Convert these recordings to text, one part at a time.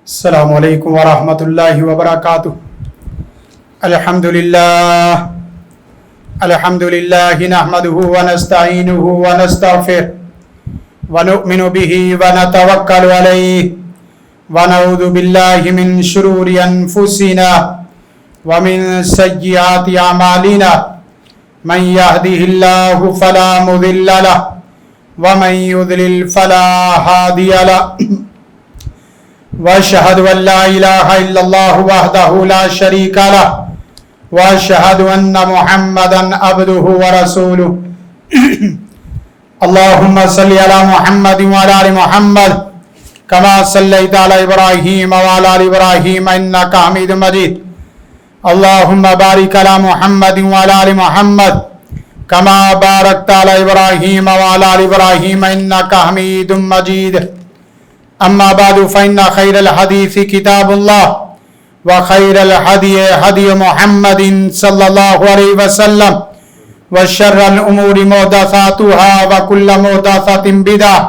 السلام علیکم ورحمۃ اللہ وبرکاتہ۔ الحمد للہ نحمده ونستعینه ونستغفره ونؤمن به ونتوکل علیہ ونعوذ باللہ من شرور انفسنا ومن سیئات اعمالنا من يهده الله فلا مضل له ومن يضلل فلا هادي له واشهد ان لا اله الا الله وحده لا شريك له واشهد ان محمدا عبده ورسوله اللهم صل على محمد وعلى ال محمد كما صليت على ابراهيم وعلى ال ابراهيم انك حميد مجيد اللهم بارك على محمد وعلى ال محمد كما باركت على ابراهيم وعلى ال ابراهيم انك حميد مجيد اما بعد فإن خير الحديث كتاب الله وخير الهدي هدي محمد صلى الله عليه وسلم وشر الأمور محدثاتها وكل محدثة بدعة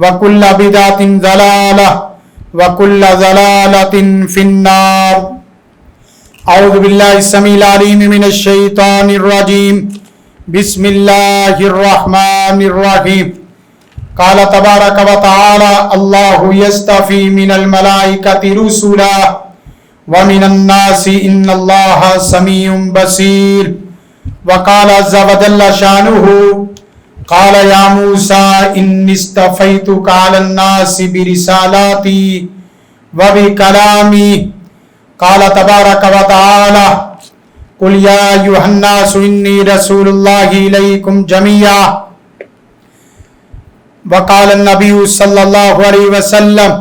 وكل بدعة ضلالة وكل ضلالة في النار أعوذ بالله السميع العليم من الشيطان الرجيم بسم الله الرحمن الرحيم قال تبارك وتعالى الله يستفي من الملائكة رسلا ومن الناس إن الله سميع بصير وقال عز وجل شانه قال يا موسى إني استفيتك على الناس برسالاتي وبكلامي قال تبارك وتعالى قل يا أيها الناس إني رسول الله إليكم جميعا وقال النبي صلى الله عليه وسلم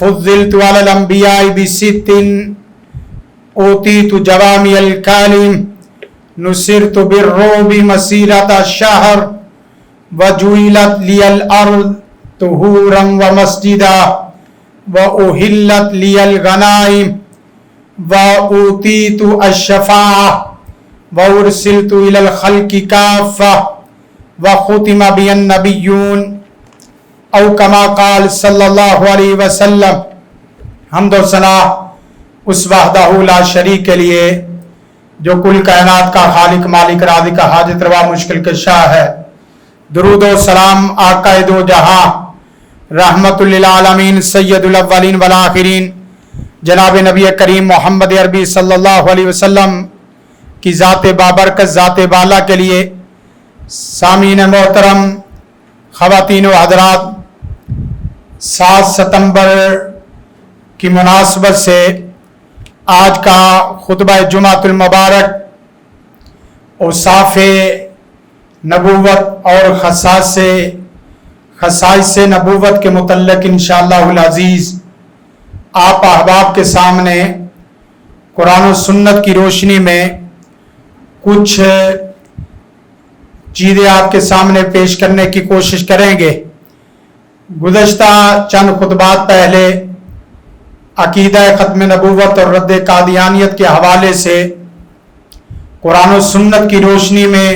فضلت على الأنبياء بست أوتيت جوامع الكلم نصرت بالرعب مسيرة الشهر وجعلت لي الأرض طهورا ومسجدا وأحلت لي الغنائم وأوتيت الشفاعة وأرسلت إلى الخلق كافة وختم بي النبيون او کما قال صلی اللہ علیہ وسلم۔ حمد و ثنا اس وحدہ لا شریک کے لیے جو کل کائنات کا خالق مالک رازق حاجت روا مشکل کشا ہے۔ درود و سلام آقا دو جہاں رحمت للعالمین سید الاولین والآخرین جناب نبی کریم محمد عربی صلی اللہ علیہ وسلم کی ذات بابرکت ذات بالا کے لیے۔ سامعین محترم، خواتین و حضرات، 7 ستمبر کی مناسبت سے آج کا خطبہ جمعۃ المبارک اوصاف نبوت اور خصائص نبوت کے متعلق انشاءاللہ العزیز آپ احباب کے سامنے قرآن و سنت کی روشنی میں کچھ چیزیں آپ کے سامنے پیش کرنے کی کوشش کریں گے۔ گزشتہ چند خطبات پہلے عقیدہ ختم نبوت اور رد قادیانیت کے حوالے سے قرآن و سنت کی روشنی میں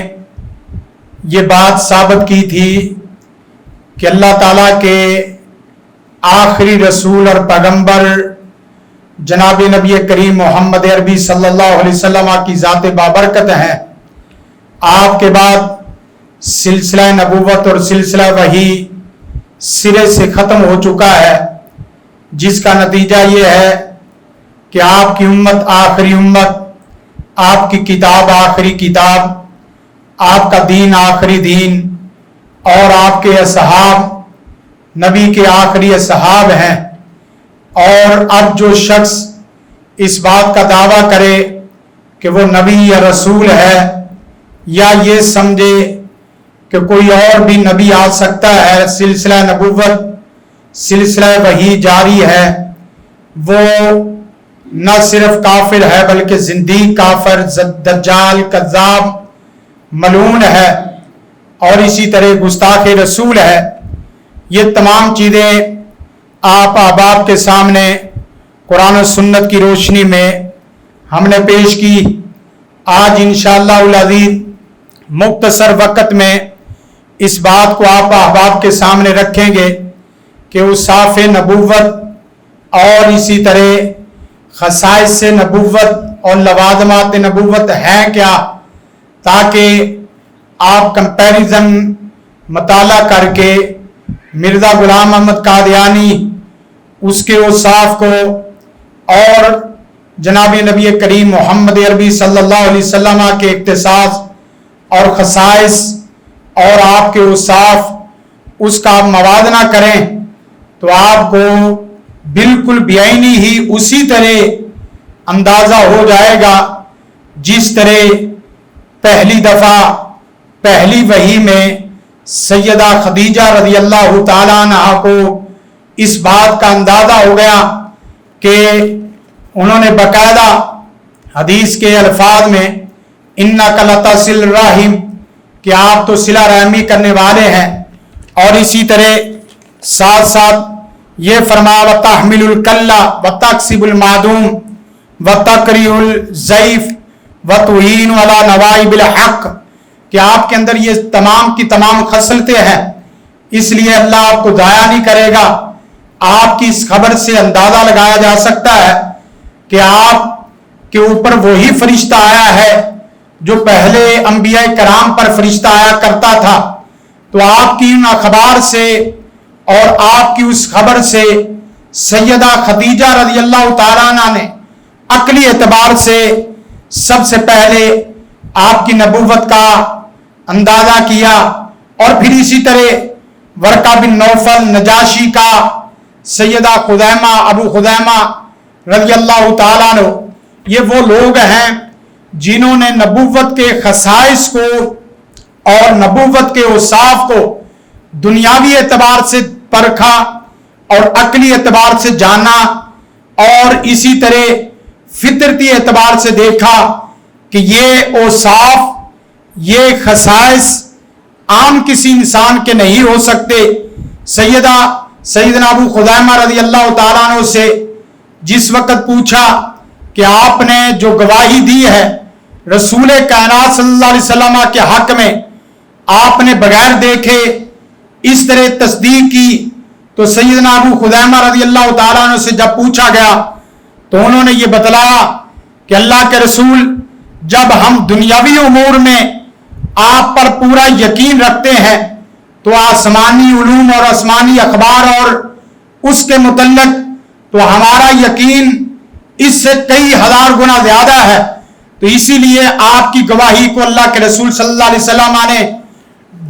یہ بات ثابت کی تھی کہ اللہ تعالیٰ کے آخری رسول اور پیغمبر جناب نبی کریم محمد عربی صلی اللہ علیہ وسلم کی ذات بابرکت ہیں۔ آپ کے بعد سلسلہ نبوت اور سلسلہ وحی سرے سے ختم ہو چکا ہے، جس کا نتیجہ یہ ہے کہ آپ کی امت آخری امت، آپ کی کتاب آخری کتاب، آپ کا دین آخری دین، اور آپ کے اصحاب نبی کے آخری اصحاب ہیں۔ اور اب جو شخص اس بات کا دعویٰ کرے کہ وہ نبی یا رسول ہے، یا یہ سمجھے کہ کوئی اور بھی نبی آ سکتا ہے، سلسلہ نبوت سلسلہ وحی جاری ہے، وہ نہ صرف کافر ہے بلکہ زندیق کافر، دجال، کذاب، ملعون ہے، اور اسی طرح گستاخ رسول ہے۔ یہ تمام چیزیں آپ احباب کے سامنے قرآن و سنت کی روشنی میں ہم نے پیش کی۔ آج انشاءاللہ العزیز مختصر وقت میں اس بات کو آپ احباب کے سامنے رکھیں گے کہ اوصاف نبوت اور اسی طرح خصائص سے نبوت اور لوازمات نبوت ہیں کیا، تاکہ آپ کمپیریزن مطالعہ کر کے مرزا غلام احمد قادیانی اس کے اوصاف کو اور جناب نبی کریم محمد عربی صلی اللہ علیہ وسلم کے اختصاص اور خصائص اور آپ کے اوصاف اس کا موازنہ کریں تو آپ کو بالکل بعینی ہی اسی طرح اندازہ ہو جائے گا جس طرح پہلی دفعہ پہلی وحی میں سیدہ خدیجہ رضی اللہ تعالیٰ عنہ کو اس بات کا اندازہ ہو گیا کہ انہوں نے باقاعدہ حدیث کے الفاظ میں اِنَّکَ لَتَصِلُ الرَّحِمَ کہ آپ تو صلہ رحمی کرنے والے ہیں، اور اسی طرح ساتھ ساتھ یہ فرمایا وَتَحْمِلُ الْكَلَّ وَتَكْسِبُ الْمَعْدُومَ وَتَقْرِئُ الضَّيْفَ وَتُعِينُ عَلَى نَوَائِبِ الْحَقِّ کہ آپ کے اندر یہ تمام کی تمام خصلتیں ہیں، اس لیے اللہ آپ کو ضائع نہیں کرے گا۔ آپ کی اس خبر سے اندازہ لگایا جا سکتا ہے کہ آپ کے اوپر وہی فرشتہ آیا ہے جو پہلے انبیاء کرام پر فرشتہ آیا کرتا تھا، تو آپ کی ان اخبار سے اور آپ کی اس خبر سے سیدہ خدیجہ رضی اللہ تعالیٰ عنہ نے عقلی اعتبار سے سب سے پہلے آپ کی نبوت کا اندازہ کیا، اور پھر اسی طرح ورقہ بن نوفل نجاشی کا سیدہ خزیمہ ابو خزیمہ رضی اللہ تعالیٰ عنہ، یہ وہ لوگ ہیں جنہوں نے نبوت کے خصائص کو اور نبوت کے اوصاف کو دنیاوی اعتبار سے پرکھا اور عقلی اعتبار سے جانا، اور اسی طرح فطرتی اعتبار سے دیکھا کہ یہ اوصاف یہ خصائص عام کسی انسان کے نہیں ہو سکتے۔ سیدنا ابو خزیمہ رضی اللہ تعالیٰ عنہ سے جس وقت پوچھا کہ آپ نے جو گواہی دی ہے رسول کائنات صلی اللہ علیہ وسلم کے حق میں، آپ نے بغیر دیکھے اس طرح تصدیق کی، تو سیدنا ابو خزیمہ رضی اللہ تعالیٰ عنہ سے جب پوچھا گیا تو انہوں نے یہ بتلایا کہ اللہ کے رسول، جب ہم دنیاوی امور میں آپ پر پورا یقین رکھتے ہیں تو آسمانی علوم اور آسمانی اخبار اور اس کے متعلق تو ہمارا یقین اس سے کئی ہزار گنا زیادہ ہے، تو اسی لیے آپ کی گواہی کو اللہ کے رسول صلی اللہ علیہ وسلم نے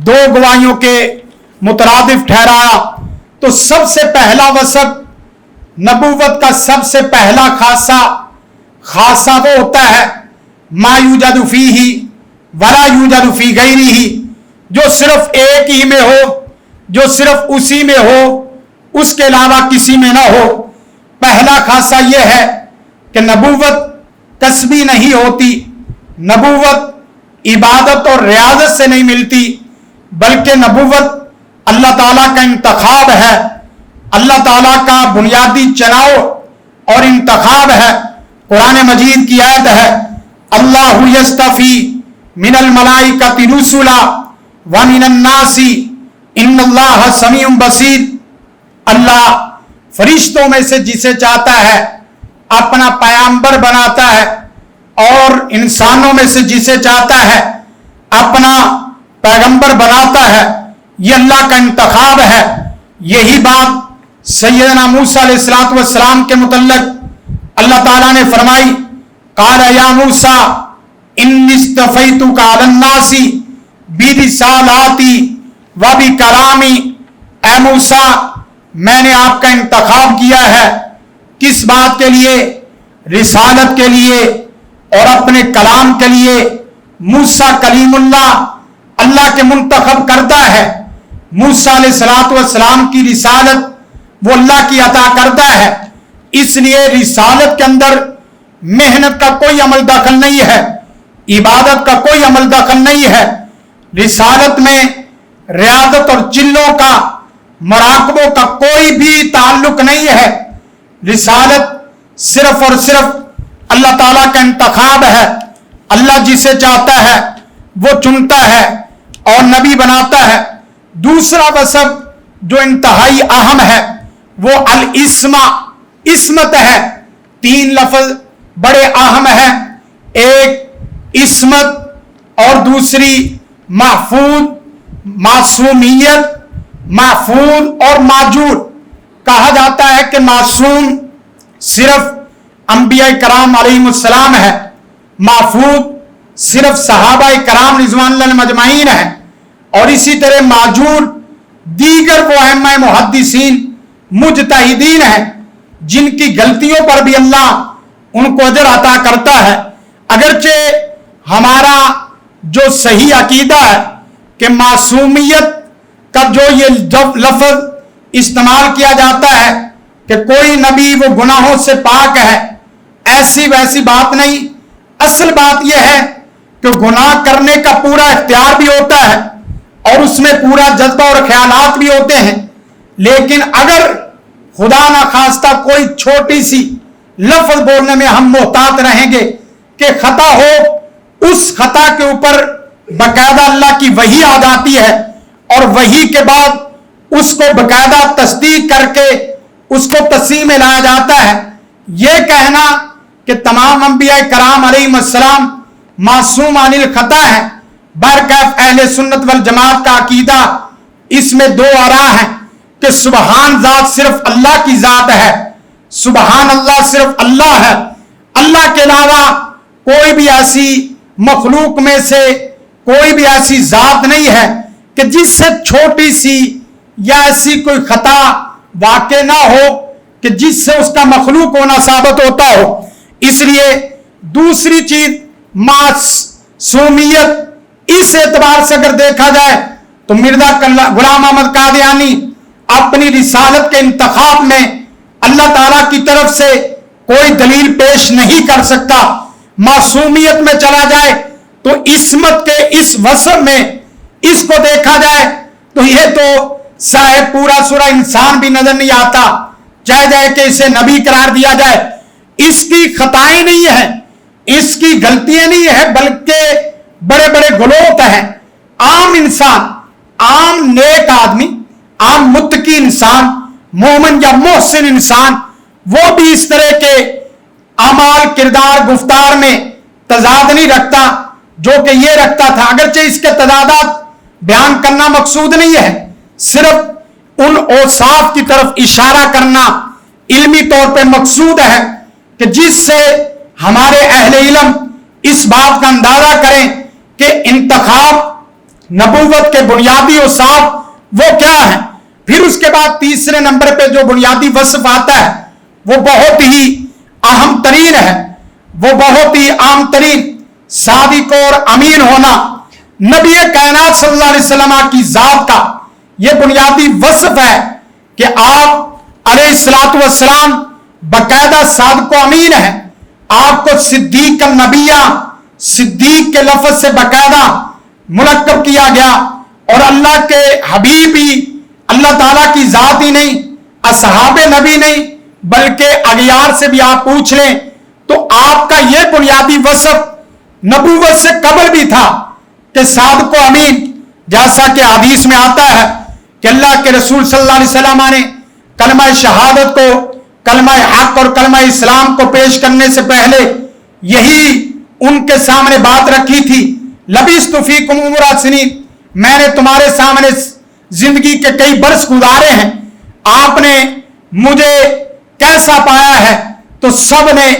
دو گواہیوں کے مترادف ٹھہرایا۔ تو سب سے پہلا وصف نبوت کا سب سے پہلا خاصہ وہ ہوتا ہے ما یوجد فیہ ولا یوجد فی غیرہ، جو صرف ایک ہی میں ہو، جو صرف اسی میں ہو، اس کے علاوہ کسی میں نہ ہو۔ پہلا خاصہ یہ ہے کہ نبوت کسبی نہیں ہوتی، نبوت عبادت اور ریاضت سے نہیں ملتی، بلکہ نبوت اللہ تعالیٰ کا انتخاب ہے، اللہ تعالیٰ کا بنیادی چناؤ اور انتخاب ہے۔ قرآن مجید کی آیت ہے اللہ یستفی من الملائکۃ رسلا ومن الناس ان اللہ سمیع بصیر، اللہ فرشتوں میں سے جسے چاہتا ہے اپنا پیغمبر بناتا ہے، اور انسانوں میں سے جسے چاہتا ہے اپنا پیغمبر بناتا ہے، یہ اللہ کا انتخاب ہے۔ یہی بات سیدنا موسیٰ علیہ السلام کے متعلق اللہ تعالیٰ نے فرمائی قال یا موسیٰ انی اصطفیتک علی الناس برسالاتی وبکلامی، اے موسیٰ میں نے آپ کا انتخاب کیا ہے، کس بات کے لیے؟ رسالت کے لیے اور اپنے کلام کے لیے۔ موسیٰ کلیم اللہ کے منتخب کردہ ہے، موسیٰ علیہ السلام کی رسالت وہ اللہ کی عطا کردہ ہے، اس لیے رسالت کے اندر محنت کا کوئی عمل داخل نہیں ہے، عبادت کا کوئی عمل داخل نہیں ہے۔ رسالت میں ریاضت اور چلوں کا مراقبوں کا کوئی بھی تعلق نہیں ہے۔ رسالت صرف اور صرف اللہ تعالیٰ کا انتخاب ہے، اللہ جسے چاہتا ہے وہ چنتا ہے اور نبی بناتا ہے۔ دوسرا وصف جو انتہائی اہم ہے وہ الاسم इसमत है। 3 लफ्ज बड़े अहम हैं, एक इसमत और दूसरी महफूज, मासूमियत। महफूज और माजूर कहा जाता है कि मासूम सिर्फ अंबिया कराम अलैहिमुस्सलाम है, महफूज सिर्फ सहाबा कराम रिज़वानुल्लाह मजमाइन है, और इसी तरह माजूर दीगर वो अइम्मा मुहद्दिसीन मुजतहिदीन है जिनकी गलतियों पर भी अल्लाह उनको अजर अता करता है। अगरचे हमारा जो सही अकीदा है कि मासूमियत का जो ये लफ्ज इस्तेमाल किया जाता है कि कोई नबी वो गुनाहों से पाक है, ऐसी वैसी बात नहीं। असल बात यह है कि गुनाह करने का पूरा इख्तियार भी होता है और उसमें पूरा जज्बा और ख्यालात भी होते हैं, लेकिन अगर खुदा ना खास्ता कोई छोटी सी लफ्ज बोलने में हम मोहतात रहेंगे कि खता हो, उस खता के ऊपर बकायदा अल्लाह की वही आ जाती है और वही के बाद उसको बकायदा तस्दीक करके उसको तस्लीम में लाया जाता है। यह कहना कि तमाम अंबिया कराम अलैहिमुस्सलाम मासूम अनिल खता है, बरकैफ अहले सुन्नत वल जमात का अकीदा इसमें दो आरा है कि सुबहान जात सिर्फ अल्लाह की जात है, सुबहान अल्लाह सिर्फ अल्लाह है। अल्लाह के अलावा कोई भी ऐसी मखलूक में से कोई भी ऐसी जात नहीं है कि जिससे छोटी सी या ऐसी कोई खता वाक़े ना हो कि जिससे उसका मखलूक होना साबित होता हो। इसलिए दूसरी चीज मासूमियत, इस एतबार से अगर देखा जाए तो मिर्जा गुलाम अहमद कादियानी अपनी रिसालत के इंतखाब में अल्लाह ताला की तरफ से कोई दलील पेश नहीं कर सकता। मासूमियत में चला जाए तो इस्मत के इस वसफ में इसको देखा जाए तो यह तो साहेब पूरा सूरा इंसान भी नजर नहीं आता, चाहे जाए कि इसे नबी करार दिया जाए। इसकी खताएं नहीं है, इसकी गलतियां नहीं है, बल्कि बड़े बड़े गलोत हैं। आम इंसान, आम नेक आदमी, आम मुत्तकी इंसान, मोमिन या मोहसिन इंसान, वो भी इस तरह के अमाल किरदार गुफ्तार में तजाद नहीं रखता जो कि ये रखता था। अगरचे इसके तजादात बयान करना मकसूद नहीं है, सिर्फ उन औसाफ की तरफ इशारा करना इल्मी तौर पे मकसूद है कि जिससे हमारे अहले इल्म इस बात का अंदाजा करें कि इंतखाब नबूवत के बुनियादी औसाफ वो क्या है। फिर उसके बाद तीसरे नंबर पे जो बुनियादी वस्फ आता है वो बहुत ही अहम तरीन है, वो बहुत ही आम तरीन सादिक और अमीन होना। नबी कायनात सल्लल्लाहु अलैहि वसल्लम की जात का यह बुनियादी वस्फ है कि आप अलैहिस्सलातु वस्सलाम बकायदा सादिक अमीन है। आपको सिद्दीक नबिया, सिद्दीक के लफ्ज से बकायदा मुनक्कब किया गया, और अल्लाह के हबीब ही अल्लाह ताला की जात ही नहीं, असहाबे नबी नहीं, बल्कि अगियार से भी आप पूछ लें तो आपका यह बुनियादी वस्फ नबूवत से कबल भी था कि सादिक अमीन, जैसा कि हदीस में आता है कि अल्लाह के रसूल सल्लल्लाहु अलैहि वसल्लम ने कलमा शहादत को, कलमा हक और कलमा इस्लाम को पेश करने से पहले यही उनके सामने बात रखी थी। लबिस्तु फीकुम उमरा सिनीन, मैंने तुम्हारे सामने जिंदगी के कई बरस गुजारे हैं, आपने मुझे कैसा पाया है? तो सब ने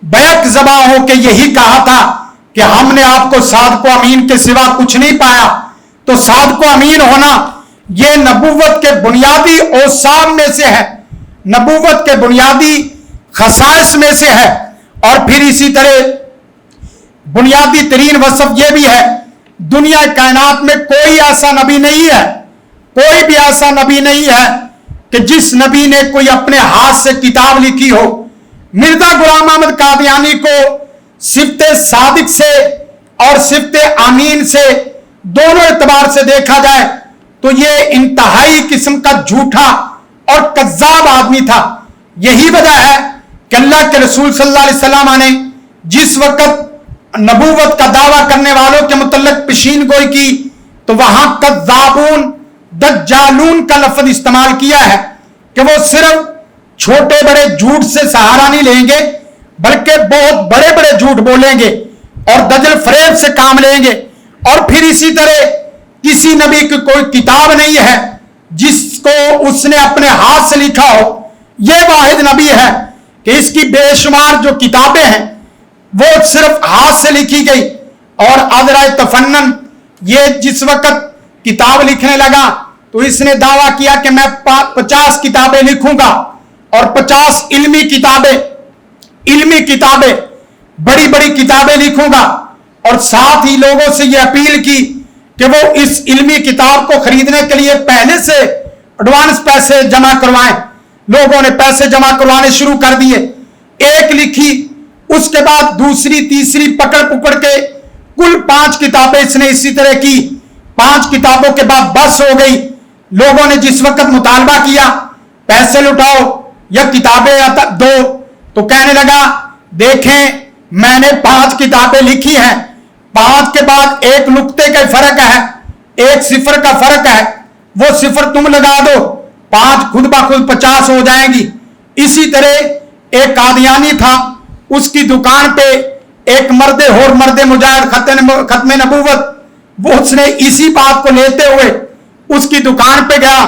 बैक ज़बा होकर यही कहा था कि हमने आपको सादिक अमीन के सिवा कुछ नहीं पाया। तो सादिक अमीन होना यह नबूवत के बुनियादी औसाफ में से है, नबूवत के बुनियादी खसाइस में से है। और फिर इसी तरह बुनियादी तरीन वसफ यह भी है, दुनिया कायनात में कोई ऐसा नबी नहीं है, कोई भी ऐसा नबी नहीं है कि जिस नबी ने कोई अपने हाथ से किताब लिखी हो। मिर्जा गुलाम अहमद कादियानी को सिफ्ते सादिक से और सिफ्ते अमीन से दोनों एतबार से देखा जाए तो ये इंतहाई किस्म का झूठा और कज्जाब आदमी था। यही वजह है कि अल्लाह के रसूल सल्लल्लाहु अलैहि वसल्लम ने जिस वक्त नबूवत का दावा करने वालों के मुतल्लिक पेशीन गोई की तो वहां कज्जाबून दज्जालून का लफ्ज इस्तेमाल किया है कि वो सिर्फ छोटे बड़े झूठ से सहारा नहीं लेंगे, बल्कि बहुत बड़े बड़े झूठ बोलेंगे और दजल फरेब से काम लेंगे। और फिर इसी तरह किसी नबी की कोई किताब नहीं है जिसको उसने अपने हाथ से लिखा हो। यह वाहिद नबी है कि इसकी बेशुमार जो किताबें हैं वो सिर्फ हाथ से लिखी गई। और अदरा तफन्नन, ये जिस वक्त किताब लिखने लगा तो इसने दावा किया कि मैं 50 किताबें लिखूंगा और 50 इल्मी किताबें बड़ी बड़ी किताबें लिखूंगा। और साथ ही लोगों से यह अपील की कि वो इस इल्मी किताब को खरीदने के लिए पहले से एडवांस पैसे जमा करवाएं। लोगों ने पैसे जमा करवाने शुरू कर दिए। एक लिखी, उसके बाद दूसरी, तीसरी, पकड़ पुकड़ के कुल 5 किताबें इसने इसी तरह की। 5 किताबों के बाद बस हो गई। लोगों ने जिस वक्त मुतालबा किया पैसे लुटाओ या किताबें दो, तो कहने लगा देखें मैंने 5 किताबें लिखी हैं, 5 के बाद एक नुक्ते का फर्क है, एक सिफर का फर्क है, वो सिफर तुम लगा दो, 5 खुद ब खुद 50 हो जाएंगी। इसी तरह एक कादियानी था, उसकी दुकान पे एक मर्दे मुजाहिद खत्म नबूवत, वो उसने इसी बात को लेते हुए उसकी दुकान पे गया,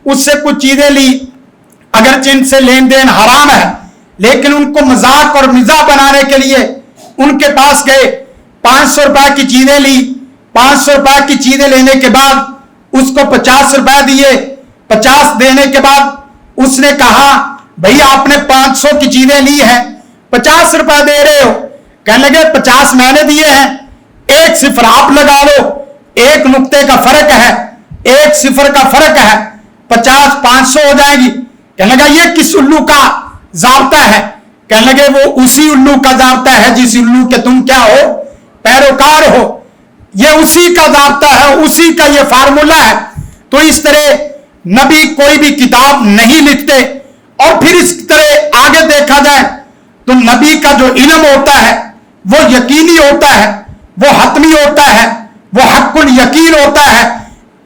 उससे कुछ चीजें ली। अगरचे इनसे लेन देन हराम है, लेकिन उनको मजाक और मिजाह बनाने के लिए उनके पास गए। 500 रुपए की चीजें ली। 500 रुपए की चीजें लेने के बाद उसको 50 रुपए दिए। 50 देने के बाद उसने कहा भैया आपने 500 की चीजें ली हैं, 50 रुपए दे रहे हो। कहने लगे 50 मैंने दिए हैं, एक सिफर आप लगा लो, एक नुक्ते का फर्क है, एक सिफर का फर्क है, 50 500 हो जाएगी। कहने लगा ये किस उल्लू का जाब्ता है? कहने लगे वो उसी उल्लू का जाब्ता है जिस उल्लू के तुम क्या हो, पैरोकार हो। ये उसी का जाब्ता है, उसी का ये फार्मूला है। तो इस तरह नबी कोई भी किताब नहीं लिखते। और फिर इस तरह आगे देखा जाए तो नबी का जो इल्म होता है वो यकीनी होता है, वो हतमी होता है, वो हक्कुल यकीन होता है।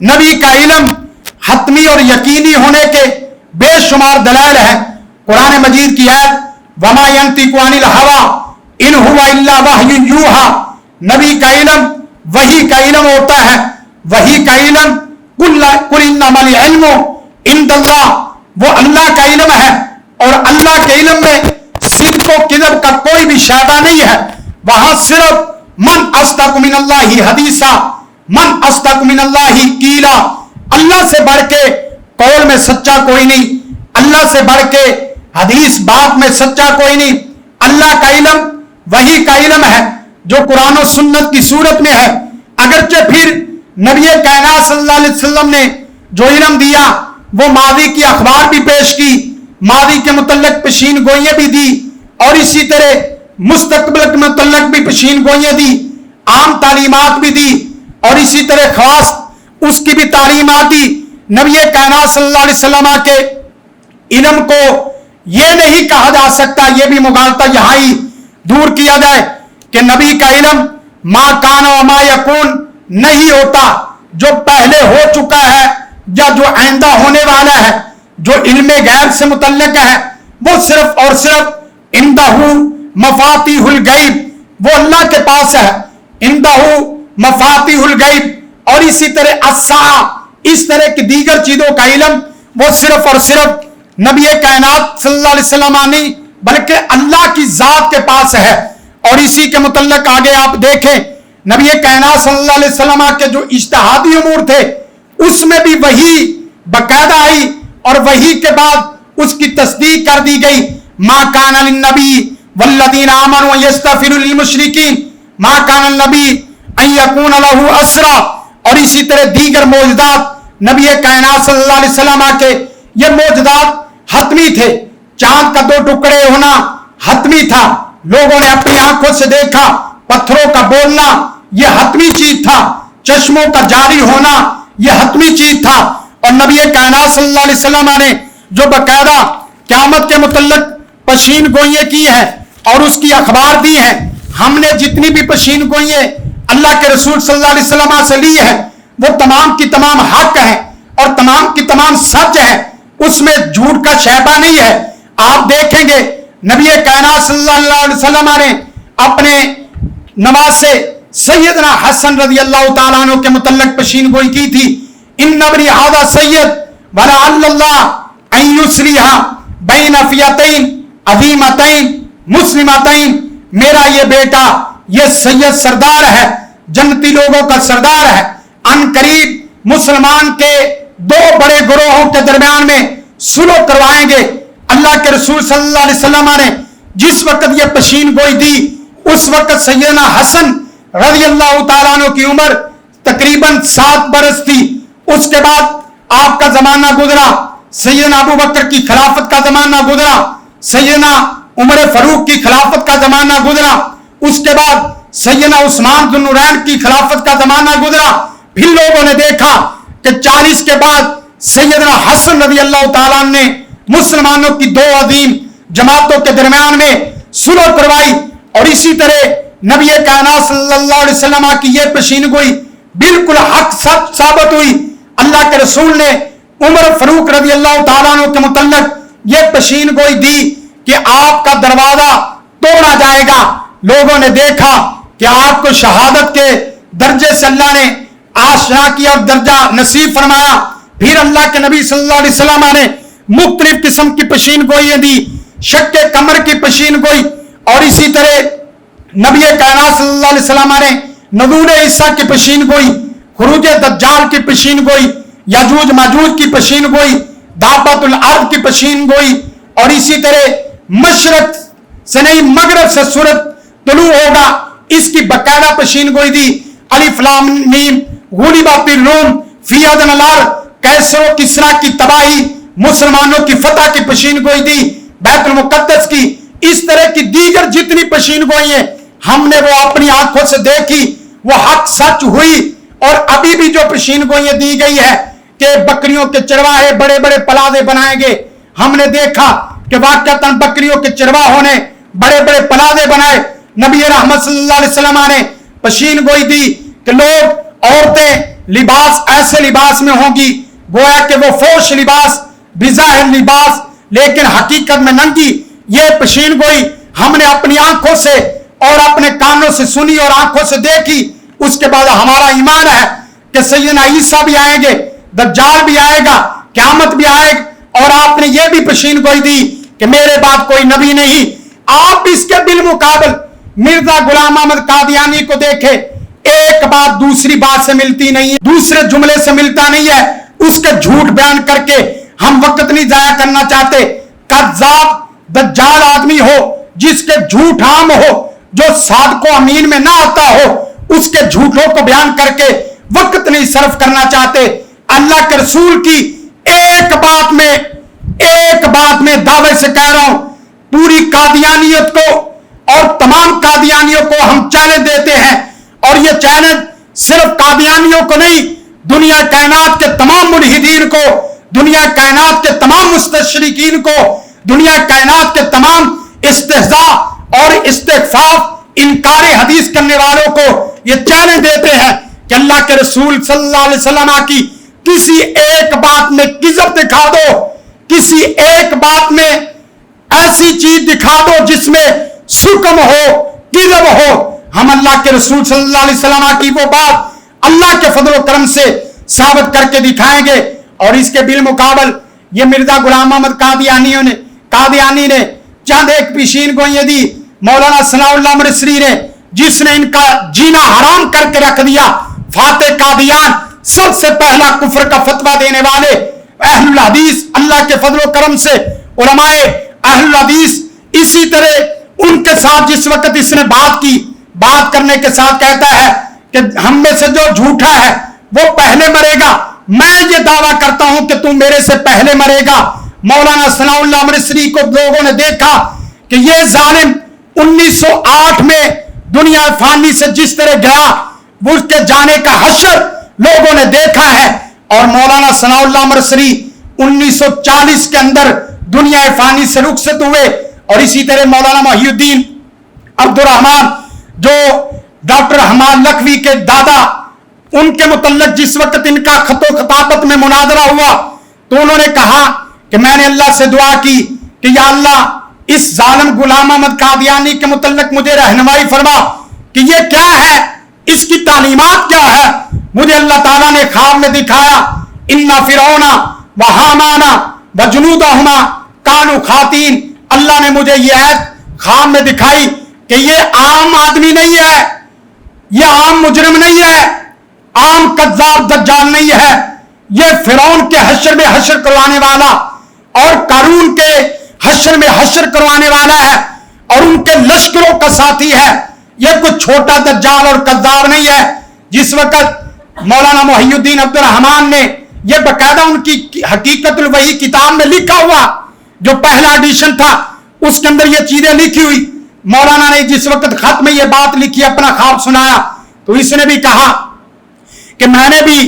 नबी का इल्म हतमी और यकीनी होने के बेशुमार दलाल है। कुरान मजीद की आयत वमा यंतिकु अनिल हवा इन हुवा इल्ला वह्युन यूहा, नबी का इल्म वही का इल्म होता है। वही का इल्म कुल इन्नमल इल्मु इंदल्लाह, वो अल्लाह का इल्म है। और अल्लाह के इल्म में सिद्क व किज़ब का कोई भी शायदा नहीं है। वहां सिर्फ मन अस्दक़ु मिनल्लाहि हदीसा, मन अस्दक़ु मिनल्लाहि कीला, अल्लाह से बढ़ के कौल में सच्चा कोई नहीं, अल्लाह से बढ़ के हदीस बात में सच्चा कोई नहीं। अल्लाह का इल्म वही का इल्म है जो कुरान और सुन्नत की सूरत में है। अगरचे फिर नबी कायनात सल्लल्लाहु अलैहि वसल्लम ने जो इल्म दिया वो मादी की अखबार भी पेश की, मादी के मुतल्लिक पेशीन गोइयां भी दी, और इसी तरह मुस्तकबिल के मुतल्लिक भी पेशीन गोइयां दी, आम तालीमात भी दी, और इसी तरह खास उसकी भी तालीमात दी। नबी कायनात सल्लल्लाहु अलैहि वसल्लम के इल्म को यह नहीं कहा जा सकता, यह भी मुगालता यहां ही दूर किया जाए कि नबी का इल्म मा कान व मा यकून नहीं होता, जो पहले हो चुका है या जो आइंदा होने वाला है। जो इल्मे गैब से मुतल्लिक है वो सिर्फ और सिर्फ इंदहू मफातिहुल गैब, वो अल्लाह के पास है। इंदहू मफातिहुल गैब, और इसी तरह अस्सा, इस तरह की दीगर चीजों का इल्म वो सिर्फ और सिर्फ नबी कायनात सल्लल्लाहु अलैहि वसल्लम नहीं बल्कि अल्लाह की जात के पास है। और इसी के मुतल्लिक आगे आप देखें नबी कायनात सल्लल्लाहु अलैहि वसल्लम के जो इज्तिहादी उमूर थे उसमें भी वही बकायदा आई, और वही के बाद उसकी तस्दीक कर दी गई। मा कान लिन्नबी वल्लदीन आमनू यस्तगफिरू लिल मुशरिकीन मा कान नबी अन यकून लहू असरा, और इसी तरह दीगर मौजूदात नबी कायनात सल्लल्लाहु अलैहि वसल्लम के ये मौजूदात हतमी थे। चांद का 2 टुकड़े होना हतमी था, लोगों ने अपनी आंखों से देखा। पत्थरों का बोलना यह हतमी चीज था, चश्मों का जारी होना यह हतमी चीज था। और नबी कायनात सल्लल्लाहु अलैहि वसल्लम ने जो बकायदा क़यामत के मुतल्लिक पशीन गोइयां की है और उसकी अखबार दी है, हमने जितनी भी पशीन गोइयां अल्लाह के रसूल सल्लल्लाहु अलैहि वसल्लम से ली है वो तमाम की तमाम हक है और तमाम की तमाम सच है, उसमें झूठ का शैबा नहीं है। आप देखेंगे नबी कायनात सल्लल्लाहु अलैहि वसल्लम ने अपने नवासे सैयदना हसन रज़ी अल्लाह ताला अन्हु के मुतल्लिक पेशीन गोई की थी, इन्ना बनी हादा सैयद वला अल्लाह अन युस्लिहा बैन फियतैन अज़ीमतैन मुस्लिमतैन, मेरा ये बेटा ये सैयद सरदार है, जन्नती लोगों का सरदार है, अन करीब मुसलमान के दो बड़े ग्रोहों के दरमियान में सुलह करवाएंगे। अल्लाह के रसूल सल्लल्लाहु अलैहि वसल्लम ने जिस वक्त ये पेशीन गोई दी उस वक्त सैयदना हसन रज़ी अल्लाह ताला अन्हु की उम्र तकरीबन 7 बरस थी। उसके बाद आपका जमाना गुजरा, सैयदना अबू बकर की खिलाफत का जमाना गुजरा, सैयदना उमर फारूक की खिलाफत का जमाना गुजरा, उसके बाद सैयदना उस्मान दुन्नुरैन की खिलाफत का जमाना गुजरा। फिर लोगों ने देखा कि 40 के बाद सैयदना हसन रज़ी अल्लाह ताला ने मुसलमानों की दो अजीम जमातों के दरमियान में सुलह करवाई और इसी तरह नबी कायनात सल्लल्लाहु अलैहि वसल्लम की यह पेशीन गोई बिल्कुल हक सच साबित हुई। अल्लाह के रसूल ने उमर फारूक रज़ी अल्लाह ताला अन्हु के मुतल्लिक यह पेशीन गोई दी कि आपका दरवाजा तोड़ा जाएगा। लोगों ने देखा कि आपको शहादत के दर्जे से अल्लाह ने आशना किया और दर्जा नसीब फरमाया। फिर अल्लाह के नबी सल्लल्लाहु अलैहि वसल्लम ने मुख्तलिफ किस्म की पेशीन गोई दी, शक्के कमर की पेशीन गोई और इसी तरह नबी कायनात सल्लल्लाहु अलैहि वसल्लम ने नज़ूल ईसा की पेशीन गोई, खुरूज दज्जाल की पेशीन गोई, याजूज माजूज की पेशीन गोई, दाबतुल अर्द की पेशीन गोई और इसी तरह मशरक से नहीं मगरब से सूरज तुलू होगा इसकी बकायदा पेशीन गोई दी। अलिफ लाम मीम गुलिबा फिर रूम फी अदनल अर्द, कैसरो किसरा की तबाही मुसलमानों की फतह की पेशीन गोई दी, बैतुल मुकद्दस की, इस तरह की दीगर जितनी पेशीन गोई है हमने वो अपनी आंखों से देखी, वो हक सच हुई। और अभी भी जो पेशीन गोइयां दी गई है कि बकरियों के चरवाहे बड़े बड़े पलादे बनाएंगे, हमने देखा कि वाकई बकरियों के चरवाहों ने बड़े बड़े पलादे बनाए। नबी रहमत सल्लल्लाहु अलैहि वसल्लम ने पेशीन गोई दी कि लोग औरतें लिबास ऐसे लिबास में होंगी गोया कि वो फोश लिबास बिज़ाहिर लिबास लेकिन हकीकत में नंगी। ये पेशीन गोई हमने अपनी आंखों से और अपने कानों से सुनी और आंखों से देखी। उसके बाद हमारा ईमान है कि सैयदना ईसा भी आएंगे, दज्जाल भी आएगा, क़यामत भी आएगी। और आपने ये भी पेशीन गोई दी कि मेरे बाद कोई नबी नहीं। आप इसके बिलमुकाबल मिर्जा गुलाम अहमद कादियानी को देखे, एक बात दूसरी बात से मिलती नहीं है, दूसरे जुमले से मिलता नहीं है। उसके झूठ बयान करके हम वक्त नहीं जाया करना चाहते। कज़्ज़ाब दज्जाल आदमी हो जिसके झूठ आम हो, जो सादको अमीन में ना आता हो, उसके झूठों को बयान करके वक्त नहीं सर्फ करना चाहते। अल्लाह के रसूल की एक बात में दावे से कह रहा हूं, पूरी कादियानियत को और तमाम कादियानियों को हम चैलेंज देते हैं। और ये चैलेंज सिर्फ कादियानियों को नहीं, दुनिया कायनात के तमाम मुल्हिदीन को, दुनिया कायनात के तमाम मुस्तशरिकीन को, दुनिया कायनात के तमाम इस्तिहज़ा और इस्तिग़फ़ाफ़ इनकार हदीस करने वालों को ये चैलेंज देते हैं कि अल्लाह के रसूल सल्लल्लाहु अलैहि वसल्लम की किसी एक बात में किज़ब दिखा दो, किसी एक बात में ऐसी चीज दिखा दो जिसमें सुकम हो, किज़ब हो। हम अल्लाह के रसूल सल्लल्लाहु अलैहि वसल्लम की वो बात अल्लाह के फजल करम से साबित करके दिखाएंगे। और इसके बिलमुकाबल ये मिर्जा गुलाम अहमद कादियानी ने चंद एक पेशीन गोइयां दी। मौलाना सनाउल्लाह मिस्री ने, जिसने इनका जीना हराम करके रख दिया। फाते कादियान सबसे पहला कुफ्र का फतवा देने वाले अहलुल हदीस, अल्लाह के फजल करम से उलमाए अहलुल हदीस। इसी तरह उनके साथ जिस वक्त इसने बात करने के साथ कहता है कि हम में से जो झूठा है वो पहले मरेगा, मैं ये दावा करता हूं कि तू मेरे से पहले मरेगा। मौलाना सनाउल्लाह मिस्री को लोगों ने देखा कि ये जालिम 1908 में दुनिया फानी से जिस तरह गया, वो उसके जाने का हश्र लोगों ने देखा है। और मौलाना सनाउल्लाह मिस्री 1940 के अंदर दुनिया फानी से रुखसत हुए। और इसी तरह मौलाना मोहिउद्दीन अब्दुर्रहमान, जो डॉक्टर हमाद लखवी के दादा, उनके मुतल्लिक जिस वक्त इनका खतो खताबत में मुनाजरा हुआ तो उन्होंने कहा कि मैंने अल्लाह से दुआ की کہ یا اللہ اس ظالم غلام احمد قادیانی کے متعلق مجھے رہنمائی فرما کہ یہ کیا ہے، اس کی تعلیمات کیا ہے۔ مجھے اللہ تعالیٰ نے خواب میں دکھایا ان فرعون و حامان و جنودہما کانوا خاطئین۔ اللہ نے مجھے یہ آیت خواب میں دکھائی کہ یہ عام آدمی نہیں ہے، یہ عام مجرم نہیں ہے، عام کذاب دجال نہیں ہے، یہ فرعون کے حشر میں حشر کروانے والا اور قارون کے حشر میں حشر کروانے والا ہے اور ان کے لشکروں کا ساتھی ہے۔ یہ کوئی چھوٹا دجال اور کذاب نہیں ہے۔ جس وقت مولانا محی الدین عبد الرحمان نے یہ باقاعدہ ان کی حقیقت الوحی کتاب میں لکھا ہوا جو پہلا ایڈیشن تھا اس کے اندر یہ چیزیں لکھی ہوئی، مولانا نے جس وقت خط میں یہ بات لکھی اپنا خواب سنایا تو اس نے بھی کہا کہ میں نے بھی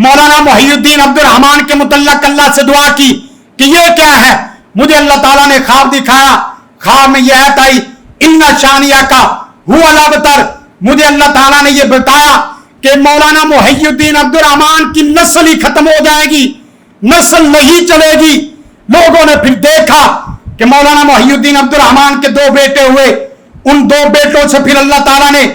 مولانا محی الدین عبد الرحمان کے متعلق اللہ سے دعا کی کہ یہ کیا ہے۔ مجھے اللہ تعالیٰ نے خواب دکھایا، خواب میں یہ آیت آئی ان شانیہ کا هو الابتر۔ مجھے اللہ تعالیٰ نے یہ بتایا کہ مولانا محی الدین عبد الرحمان کی نسل ہی ختم ہو جائے گی، نسل نہیں چلے گی۔ لوگوں نے پھر دیکھا کہ مولانا محی الدین عبد الرحمان کے 2 بیٹے ہوئے، ان 2 بیٹوں سے پھر اللہ تعالیٰ نے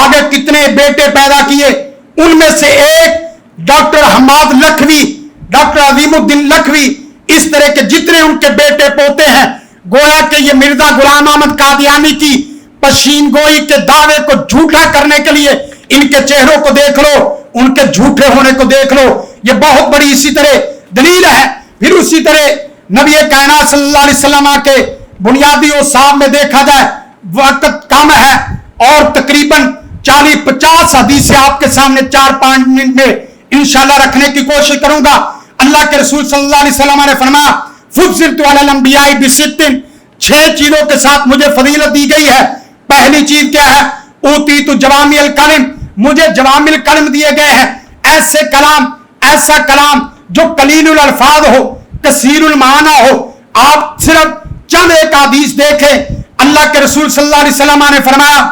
آگے کتنے بیٹے پیدا کیے۔ ان میں سے ایک ڈاکٹر حماد لکھوی، ڈاکٹر عظیم الدین لکھوی، اس طرح کے جتنے ان کے بیٹے پوتے ہیں، گویا کہ یہ مرزا غلام احمد قادیانی کی پشین گوئی کے دعوے کو جھوٹا کرنے کے لیے ان کے چہروں کو دیکھ لو، ان کے جھوٹے ہونے کو دیکھ لو، یہ بہت بڑی اسی طرح دلیل ہے۔ پھر اسی طرح نبی کائنات صلی اللہ علیہ وسلم کے بنیادی اصحاب میں دیکھا جائے وقت کم ہے اور تقریباً 40-50 حدیثیں آپ کے سامنے 4-5 منٹ میں انشاءاللہ رکھنے کی کوشش کروں گا۔ اللہ کے رسول صلی اللہ علیہ وسلم نے فرمایا فضلت علی الانبیاء بست، 6 چیزوں کے ساتھ مجھے فضیلت دی گئی ہے۔ پہلی چیز کیا ہے؟ اوتیت جوامع الکلم، مجھے جوامع الکلم دیے گئے ہیں، ایسے کلام، ایسا کلام جو قلیل الالفاظ ہو، کثیر المعنی ہو۔ آپ صرف چند ایک حدیث دیکھیں، اللہ کے رسول صلی اللہ علیہ وسلم نے فرمایا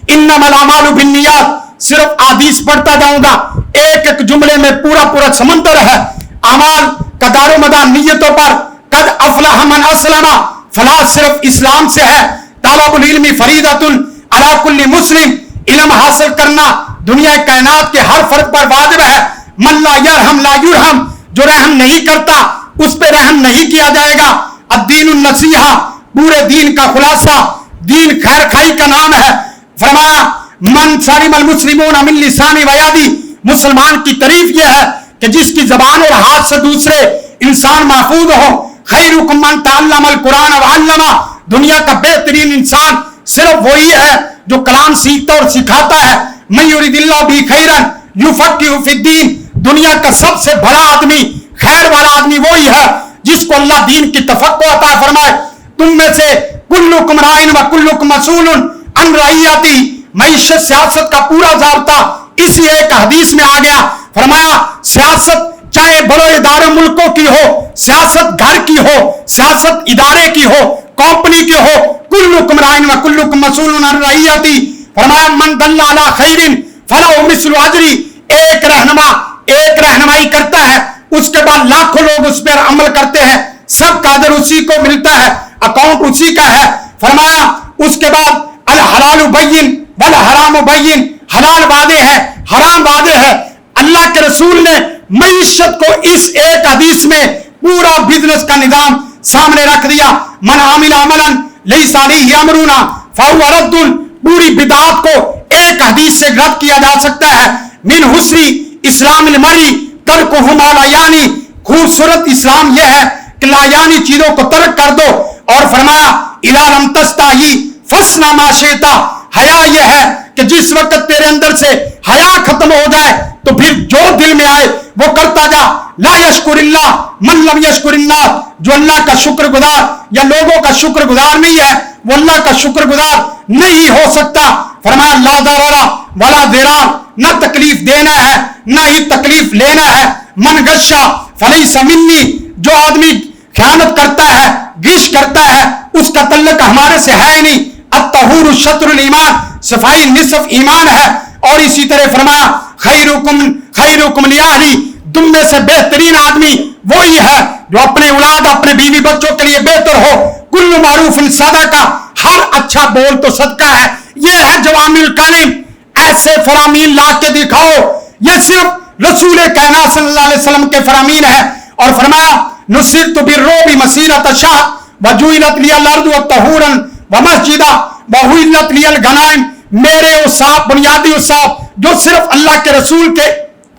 انما الاعمال بالنیات، صرف حدیث پڑھتا جاؤں گا، ایک ایک جملے میں پورا سمندر ہے۔ اعمال کا دار و مدار نیتوں پر، قد افلح من اسلم، فلاح صرف اسلام سے ہے۔ طلب العلم فریضۃ علی کل مسلم، علم حاصل کرنا دنیا کائنات کے ہر فرد پر واجب ہے۔ من لا یرحم لا یرحم، جو رحم نہیں کرتا اس پہ رحم نہیں کیا جائے گا۔ الدین النصیحہ، پورے دین کا خلاصہ، دین خیر خائی کا نام ہے۔ فرمایا من سالم المسلمون من لسانی و یدی، مسلمان کی تعریف یہ ہے کہ جس کی زبان اور ہاتھ سے دوسرے انسان محفوظ ہو۔ خیرکم من تعلم القرآن وعلمہ، دنیا کا بہترین انسان صرف وہی ہے جو کلام سیکھتا اور سکھاتا ہے۔ من یرید اللہ بہ خیرا یفقہہ فی الدین، دنیا کا سب سے بڑا آدمی، خیر والا آدمی وہی ہے جس کو اللہ دین کی تفقہ عطا فرمائے۔ تم میں سے کلکم راعٍ و کلکم مسئول عن رعیتہ، معیشت سیاست کا پورا ضابطہ اسی ایک حدیث میں آ گیا۔ فرمایا سیاست چاہے بڑے ادارے ملکوں کی ہو، سیاست گھر کی ہو، سیاست ادارے کی ہو، کمپنی کی ہو، کلکم راعٍ و کلکم مسئول عن رعیتہ۔ فرمایا من دل علی خیر فلہ مثل اجرہ، ایک رہنما ایک رہنمائی کرتا ہے، اس کے بعد لاکھوں لوگ اس پر عمل کرتے ہیں، سب کا اجر اسی کو ملتا ہے، اکاؤنٹ اسی کا ہے۔ فرمایا اس کے بعد الحلال بین والحرام بین، حلال واضح ہے، حرام واضح ہے۔ اللہ کے رسول نے معیشت کو اس ایک حدیث میں پورا بزنس کا نظام سامنے رکھ دیا۔ من عمل عملا لیس علیہ امرنا فہو رد، پوری بدعات کو ایک حدیث سے رد کیا جا سکتا ہے۔ من حسن اسلام المرء ترکہ ما لا یعنی، خوبصورت اسلام یہ ہے کہ لا یعنی چیزوں کو ترک کر دو۔ اور فرمایا اذا لم تستحی فاصنع ما شئت، حیا یہ ہے کہ جس وقت تیرے اندر سے حیا ختم ہو جائے تو پھر جو دل میں آئے وہ کرتا جا۔ لا یشکر اللہ من لم یشکر اللہ، جو اللہ کا شکر گزار یا لوگوں کا شکر گزار نہیں ہے وہ اللہ کا شکر گزار نہیں ہو سکتا۔ فرمایا لا ضرر ولا ضرار، نہ تکلیف دینا ہے نہ ہی تکلیف لینا ہے۔ من غشا فلیس منی، جو آدمی خیانت کرتا ہے، غش کرتا ہے، اس کا تعلق ہمارے سے ہے ہی نہیں۔ الطہور شطر الایمان، صفائی نصف ایمان ہے۔ اور اسی طرح فرمایا خیرکم خیرکم لاہلی، تم میں سے بہترین آدمی वही है जो अपने औलाद, अपने बीवी बच्चों के लिए बेहतर हो। कुल्लु मारूफिन सदका, हर अच्छा बोल तो सदका है। ये है जवामिल कलीम, ऐसे फरामीन ला के दिखाओ। ये सिर्फ रसूल कायनात सल्लल्लाहु अलैहि वसल्लम के फरामीन है। और फरमाया नुसिरतु बिर्रुबि मसीरत शाह वजुइलत लियल अर्दु तहूरन व मस्जिदा वहुइलत लियल गनाइम। मेरे औसाफ, बुनियादी औसाफ जो सिर्फ अल्लाह के रसूल के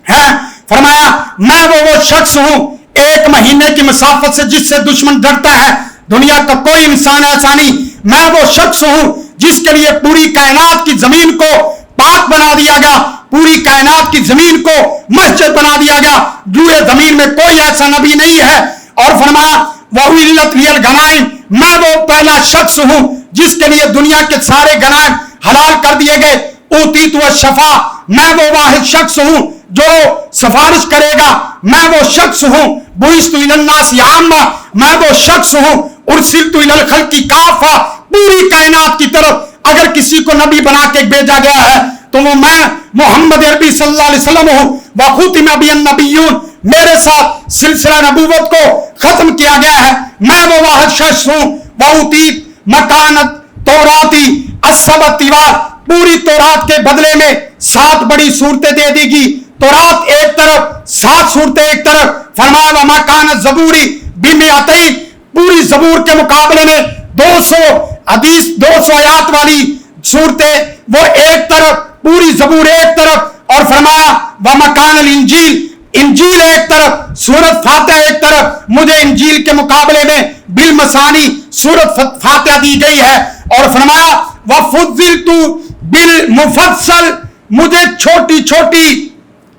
हैं। फरमाया मैं वो शख्स हूं, एक महीने की मुसाफत से जिससे दुश्मन डरता है, दुनिया का कोई इंसान ऐसा नहीं। मैं वो शख्स हूं जिसके लिए पूरी कायनात की जमीन को पाक बना दिया गया, पूरी कायनात की जमीन को मस्जिद बना दिया गया। जुए जमीन में कोई ऐसा नबी नहीं है। और फरमाया वहुइल्लत लियल गनाइम, मैं वो पहला शख्स हूं जिसके लिए दुनिया के सारे गनाइम हलाल कर दिए गए। ऊतीतु शफा, मैं वो वाहिद शख्स हूं जो सिफारिश करेगा। मैं वो शख्स हूं बुइस्तु इलन्नास आम्मा, मैं वो शख्स हूं उरसिलतु इलल खल्की काफा, पूरी कायनात की तरफ अगर किसी को नबी बना के भेजा गया है तो वो मैं मोहम्मद अरबी सल्लल्लाहु अलैहि वसल्लम हूं। वखुतिमा बिन नबिय्यून, मेरे साथ सिलसिला नबूवत को खत्म किया गया है। मैं वो वाहिद शख्स हूं वऊतीत मकानत तौराती अस्सबत तिवार, पूरी तौरात के बदले में 7 बड़ी सूरतें दे देगी। तौरात एक तरफ, 7 सूरतें एक तरफ। फरमाया व मकान जबूरी बिमिअतई, पूरी जबूर के मुकाबले में 200 हदीस 200 आयात वाली सूरतें वो एक तरफ, पूरी जबूर एक तरफ। और फरमाया व मकान इंजील, इंजील एक तरफ, सूरत फातिहा एक तरफ। मुझे इंजील के मुकाबले में बिल मसानी सूरत फातिहा दी गई है। और फरमाया व फुद्दिलतु बिल मुफस्सल, मुझे छोटी छोटी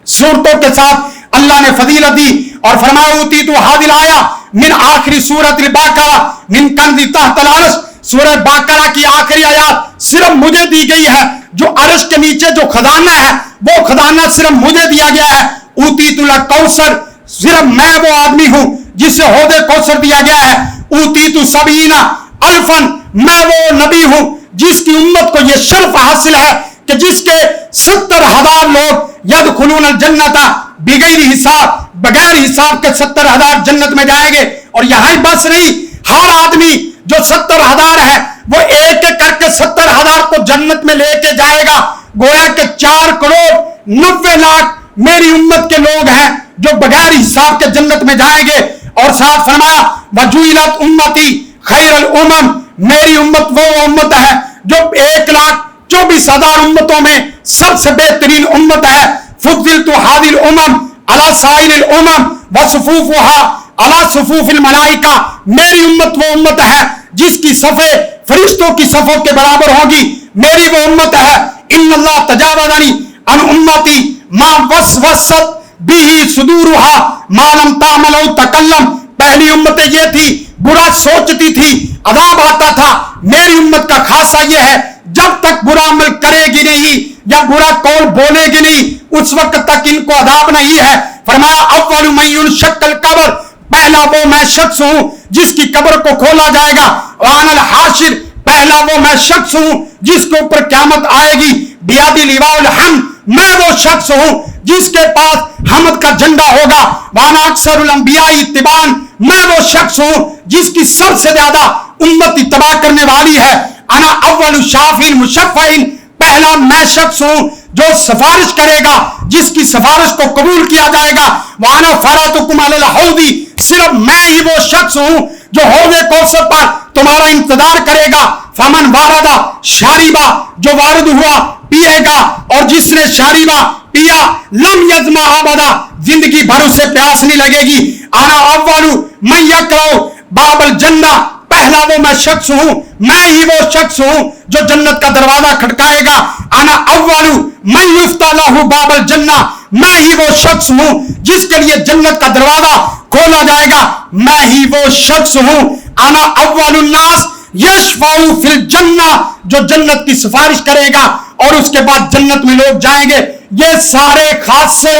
सूरतों के साथ अल्लाह ने फजीलत दी। और फरमाया ऊतीतु हादिल आया मिन आखिरी सूरत बाकरा मिन कंज़ि तहतल अर्श, सूरह बाकरा की आखिरी आयत सिर्फ मुझे दी गई है। जो अर्श के नीचे जो खजाना है वो खजाना सिर्फ मुझे दिया गया है। ऊतीतुल कौसर, सिर्फ मैं वो आदमी हूं जिसे हौदे कौसर दिया गया है। ऊतीतु सबीना अल्फन, मैं वो नबी हूं जिसकी उम्मत को यह शर्फ हासिल है कि जिसके 70,000 लोग यदखुलून जन्नता बिगैर हिसाब, बगैर हिसाब के 70,000 जन्नत में जाएंगे। और यहां बस नहीं, हर आदमी जो 70,000 है वो एक एक करके 70,000 को जन्नत में लेके जाएगा। गोया के 4 करोड़ 90 लाख मेरी उम्मत के लोग हैं जो बगैर हिसाब के जन्नत में जाएंगे। और साथ फरमाया वजुइलत उम्मती खैरुल उमम, मेरी उम्मत वो उम्मत है जो 1,24,000 उम्मतों में सबसे बेहतरीन उम्मत है। फुद्दिलतु हादिल उमम अला साइरिल उमम व सुफूफुहा अला सुफूफिल मलाइका, मेरी उम्मत वो उम्मत है जिसकी सफ़े फरिश्तों की सफ़ों के बराबर होगी। मेरी वो उम्मत है इन्नल्लाह तजावज़नी अन उम्मती मा वसवसत बिही सुदूरुहा मा लम तामलौ तकल्लम, पहली उम्मतें ये थी बुरा सोचती थी, अदाब आता था। मेरी उम्मत का खासा यह है जब तक बुरा अमल करेगी नहीं या बुरा कौल बोलेगी नहीं उस वक्त तक इनको अदाब नहीं है। फरमाया अव्वलु मन युनशक्कल कब्र, पहला वो मैं शख्स हूं जिसकी कब्र को खोला जाएगा। वानल हाशिर, पहला वो मैं शख्स हूं जिसके ऊपर क़यामत आएगी। बियादी लिवाउल हम्द, मैं वो शख्स हूं जिसके पास हमद का झंडा होगा। वाना अक्सरुल अंबिया इत्तिबान, मैं वो शख्स हूं जिसकी सबसे ज्यादा उम्मत इत्तबा करने वाली है। अना अव्वलु शाफिन मुशफ़्फ़इन, पहला मैं शख्स हूं जो सिफारिश करेगा, जिसकी सिफारिश को कबूल किया जाएगा। वाना फरातुकुम अलल हौदी, सिर्फ मैं ही वो शख्स हूं जो हौदे कौसर पर तुम्हारा इंतजार करेगा। फमन वारदा शारिबा, जो वारिद हुआ पिएगा, और जिसने शारिबा पिया लम यज़मा अबदा, जिंदगी भर उसे प्यास नहीं लगेगी। आना अव्वलु मन यक़रउ बाबल जन्ना, पहला वो मैं शख्स हूं, मैं ही वो शख्स हूं जो जन्नत का दरवाजा खटकाएगा। आना अव्वलु मन युफ्ता लहु बाबल जन्ना, मैं ही वो शख्स हूं जिसके लिए जन्नत का दरवाजा खोला जाएगा। मैं ही वो शख्स हूं आना अव्वलुन नास यशफाउ फिल जन्ना, जो जन्नत की सिफारिश करेगा और उसके बाद जन्नत में लोग जाएंगे। ये सारे खासे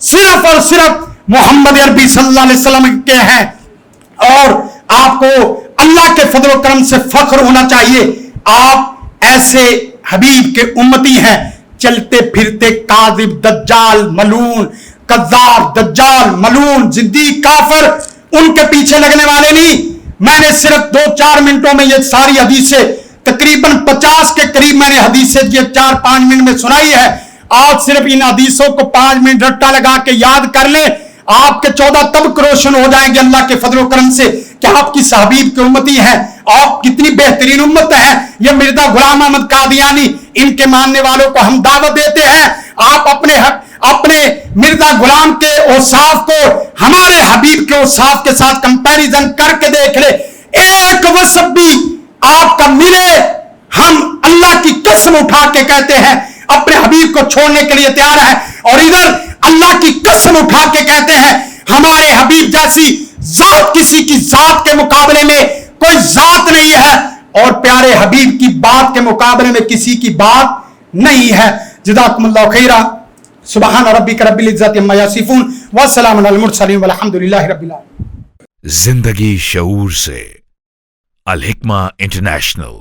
सिर्फ और सिर्फ मोहम्मद अरबी सल्लल्लाहु अलैहि वसल्लम के हैं। और आपको अल्लाह के फजल करम से फख्र होना चाहिए, आप ऐसे हबीब के उम्मती हैं। चलते फिरते काज़िब दज्जाल मलून कज्जाब, दज्जाल, मलून, जिंदीक, काफिर, उनके पीछे लगने वाले नहीं। मैंने सिर्फ 2-4 मिनटों में ये सारी हदीसें, तकरीबन 50 के करीब मैंने हदीसें ये 4-5 मिनट में सुनाई है। आज सिर्फ इन हदीसों को 5 मिनट रट्टा लगा के याद कर ले, आपके 14 तबक रोशन हो जाएंगे अल्लाह के फजल करम से कि आप किस हबीब की उम्मती हैं, आप कितनी बेहतरीन उम्मत है। ये मिर्जा गुलाम अहमद कादियानी, इनके मानने वालों को हम दावत देते हैं, आप अपने मिर्जा गुलाम के औसाफ को हमारे हबीब के औसाफ के साथ कंपैरिजन करके देख ले, एक वसफ भी आपका मिले, हम अल्लाह की कसम उठा के कहते हैं अपने हबीब को छोड़ने के लिए तैयार है। और इधर अल्लाह की कसम उठा के कहते हैं हमारे हबीब जैसी जात किसी की जात के मुकाबले में कोई जात नहीं है, और प्यारे हबीब की बात के मुकाबले में किसी की बात नहीं है। जज़ाकुमुल्लाहु खैरा। सुबहान रब्बिक रब्बिल इज्जति अम्मा यसिफून व सलामुन अलल मुरसलीन वल्हम्दुलिल्लाहि रब्बिल आलमीन। जिंदगी शऊर से, अल हिक्मा इंटरनेशनल।